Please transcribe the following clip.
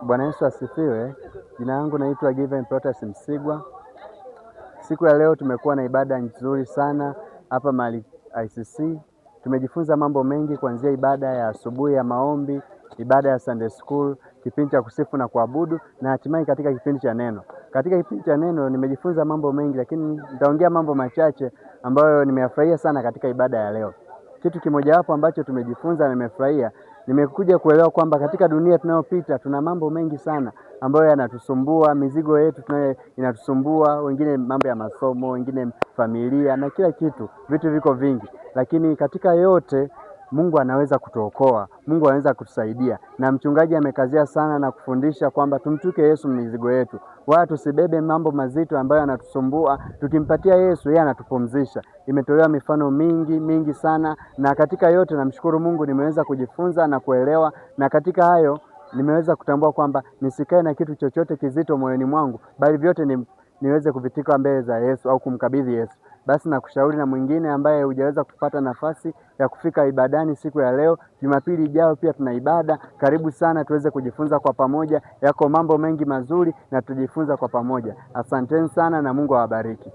Bwana Yesu asifiwe. Jina langu naitwa Given Protas Msigwa. Siku ya leo tumekuwa na ibada nzuri sana hapa mahali ICC. Tumejifunza mambo mengi kuanzia ibada ya asubuhi ya maombi, ibada ya Sunday School, kipindi cha kusifu na kuabudu na hatimaye katika kipindi cha neno. Katika kipindi cha neno nimejifunza mambo mengi, lakini nitaongea mambo machache ambayo nimeyafurahia sana katika ibada ya leo. Kitu kimoja hapo ambacho tumejifunza na nimefurahia, nimekuja kuelewa kwamba katika dunia tunayopita tuna mambo mengi sana ambayo yanatusumbua, mizigo yetu inatusumbua, wengine mambo ya masomo, wengine familia na kila kitu, vitu viko vingi. Lakini katika yote Mungu anaweza kutuokoa, Mungu anaweza kutusaidia. Na mchungaji amekazia sana na kufundisha kwamba tumtuke Yesu mizigo yetu. Wala tusibebe mambo mazito ambayo yanatusumbua, tukimpatia Yesu yeye anatupumzisha. Imetolewa mifano mingi sana, na katika yote namshukuru Mungu nimeweza kujifunza na kuelewa, na katika hayo nimeweza kutambua kwamba nisikae na kitu chochote kizito moyoni mwangu, bali vyote niweze kuvitika mbele za Yesu au kumkabidhi Yesu. Basi nakushauri na mwingine ambaye hujaweza kupata nafasi ya kufika ibadani siku ya leo, Jumapili ijayo pia tuna ibada. Karibu sana tuweze kujifunza kwa pamoja. Yako mambo mengi mazuri na tujifunza kwa pamoja. Asanteni sana na Mungu awabariki.